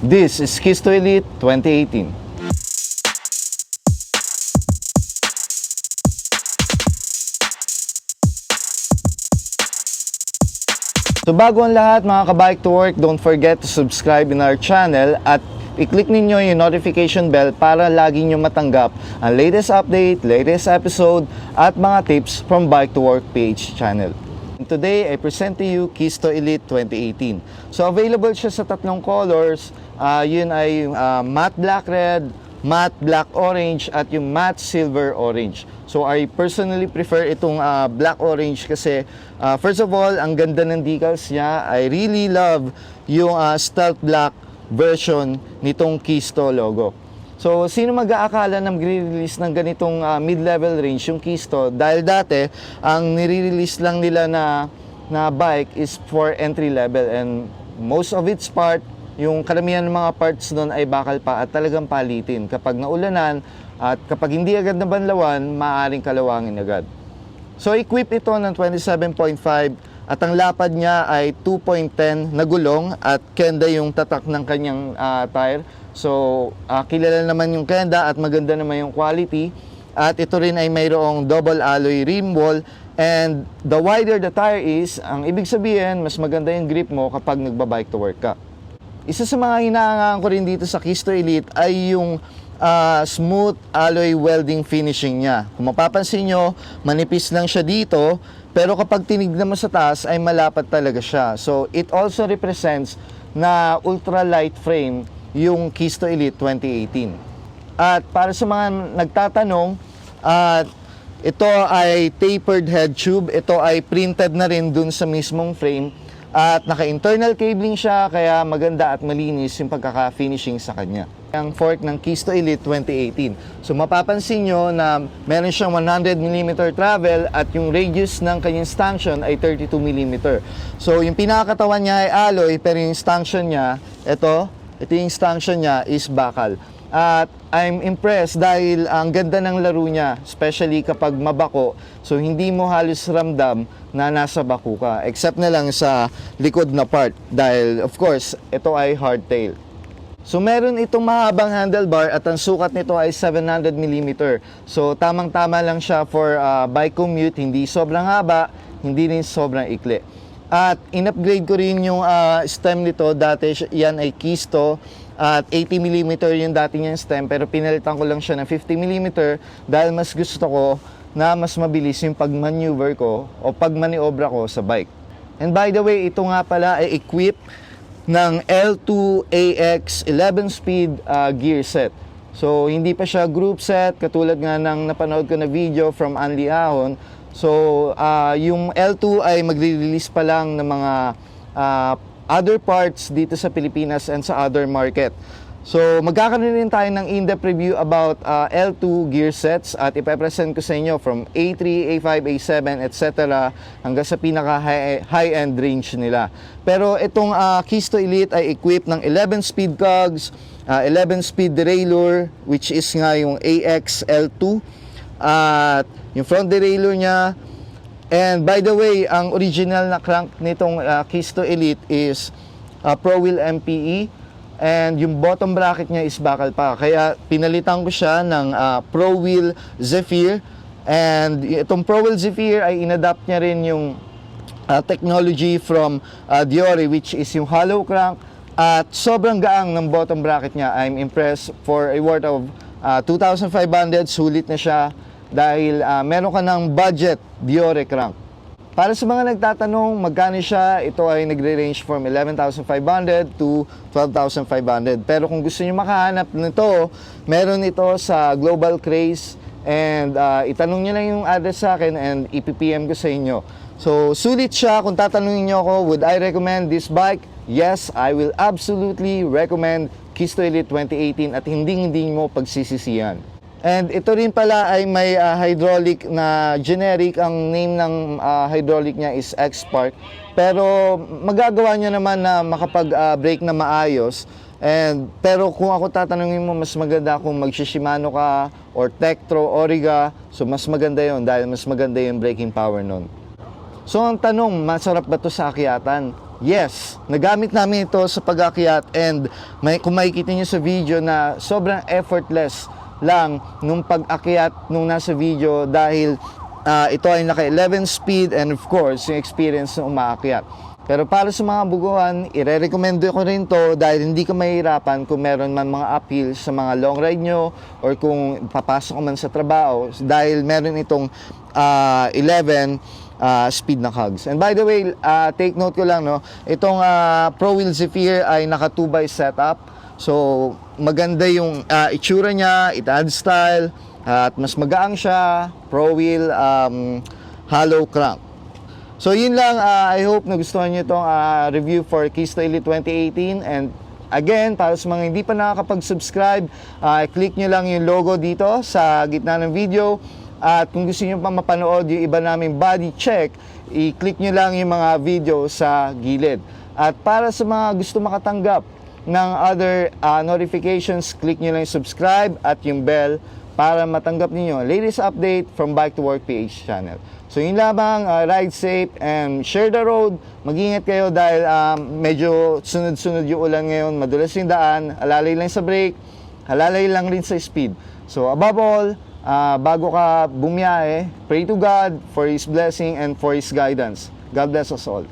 This is KEYSTO Elite 2018. So bago ang lahat mga ka-bike to work, don't forget to subscribe in our channel at i-click ninyo yung notification bell para lagi nyo matanggap ang latest update, latest episode at mga tips from Bike to Work PH channel. Today, I present to you KEYSTO Elite 2018. So available siya sa tatlong colors. Yun ay matte black red, matte black orange at yung matte silver orange. So I personally prefer itong black orange kasi first of all, ang ganda ng decals niya. I really love yung stealth black version nitong KEYSTO logo. So sino mag-aakala na mag-release ng ganitong mid-level range yung KEYSTO, dahil dati ang nire-release lang nila na bike is for entry level, and most of its part, yung karamihan ng mga parts doon ay bakal pa at talagang palitin. Kapag naulanan at kapag hindi agad nabanlawan, maaaring kalawangin agad. So equip ito ng 27.5 at ang lapad niya ay 2.10 na gulong at kenda yung tatak ng kanyang tire. So kilala naman yung kenda at maganda naman yung quality. At ito rin ay mayroong double alloy rim wall, and the wider the tire is, ang ibig sabihin mas maganda yung grip mo kapag nagba-bike to work ka. Isa sa mga hinahangaan ko rin dito sa KEYSTO Elite ay yung smooth alloy welding finishing niya. Kung mapapansin nyo, manipis lang siya dito, pero kapag tinignan mo sa taas ay malapat talaga siya. So it also represents na ultra light frame yung KEYSTO Elite 2018. At para sa mga nagtatanong, ito ay tapered head tube. Ito ay printed na rin dun sa mismong frame. At naka-internal cabling siya, kaya maganda at malinis yung pagkaka-finishing sa kanya. Ang fork ng KEYSTO Elite 2018. So mapapansin nyo na meron siyang 100mm travel at yung radius ng kanyang stanchion ay 32mm. So yung pinakakatawan niya ay alloy, pero yung stanchion niya, ito yung stanchion niya is bakal. At I'm impressed dahil ang ganda ng laro niya, especially kapag mabako. So hindi mo halos ramdam na nasa bako ka, except na lang sa likod na part dahil of course ito ay hardtail. So meron itong mahabang handlebar at ang sukat nito ay 700mm. So tamang-tama lang siya for bike commute, hindi sobrang haba, hindi rin sobrang ikli. At in-upgrade ko rin yung stem nito. Dati yan ay KEYSTO at 80mm yung dati niyang stem, pero pinalitan ko lang siya ng 50mm dahil mas gusto ko na mas mabilis yung pag-maneuver ko o pag-maniobra ko sa bike. And by the way, ito nga pala ay equipped ng L2AX 11-speed gear set. So hindi pa siya group set katulad nga ng napanood ko na video from Anli Ahon. So yung L2 ay magre-release pa lang ng mga other parts dito sa Pilipinas and sa other market. So magkakaroon din tayo ng in-depth review about L2 gear sets at ipepresent ko sa inyo from A3, A5, A7, etc. hanggang sa pinaka high-end range nila. Pero itong KEYSTO Elite ay equipped ng 11-speed cogs, 11-speed derailleur, which is nga yung AX L2, at yung front derailleur niya. And by the way, ang original na crank nitong KEYSTO Elite is Pro Wheel MPE, and yung bottom bracket niya is bakal pa. Kaya pinalitan ko siya ng Pro Wheel Zephyr, and itong Pro Wheel Zephyr ay inadapt niya rin yung technology from Diore, which is yung hollow crank, at sobrang gaang ng bottom bracket niya. I'm impressed. For a worth of 2,500, sulit na siya dahil meron ka ng budget Diore crank. Para sa mga nagtatanong magkano siya, ito ay nagre-range from 11,500 to 12,500. Pero kung gusto niyo makahanap nito, meron ito sa Global Craze, and itanong niyo lang yung address sa akin and ipipm ko sa inyo. So sulit siya. Kung tatanungin niyo ako, would I recommend this bike? Yes, I will absolutely recommend KEYSTO Elite 2018 at hindi mo pagsisisihan. And ito rin pala ay may hydraulic na generic. Ang name ng hydraulic niya is X-Spark. Pero magagawa niya naman na makapag-brake na maayos. Pero kung ako tatanungin mo, mas maganda kung mag-Shimano ka or Tektro, Origa. So mas maganda yon dahil mas maganda yung braking power nun. So ang tanong, masarap ba to sa akyatan? Yes, nagamit namin ito sa pag-akyat, and kung makikita nyo sa video na sobrang effortless lang nung pag-akyat nung nasa video, dahil ito ay naka 11 speed, and of course yung experience ng umaakyat. Pero para sa mga buguhan, ire-recommend ko rin to dahil hindi ka mahirapan kung meron man mga uphill sa mga long ride nyo, or kung papasok man sa trabaho, dahil meron itong 11 speed na cogs. And by the way, take note ko lang, no, itong Pro Wheel Zephyr ay naka 2x setup. So maganda yung itsura niya, it adds style, at mas magaang siya. Pro Wheel hollow crank. So yun lang, I hope nagustuhan nyo itong review for KEYSTO Elite 2018. And again, para sa mga hindi pa nakakapag-subscribe, click nyo lang yung logo dito sa gitna ng video. At kung gusto nyo pa mapanood yung iba naming body check, i-click nyo lang yung mga video sa gilid. At para sa mga gusto makatanggap ng other notifications, click nyo lang yung subscribe at yung bell para matanggap niyo latest update from Bike to Work PH channel. So yun lamang, ride safe and share the road. Mag-ingat kayo dahil medyo sunod-sunod yung ulan ngayon, madulas yung daan, alalay lang sa brake, alalay lang rin sa speed. So above all, bago ka bumiyahe, pray to God for His blessing and for His guidance. God bless us all.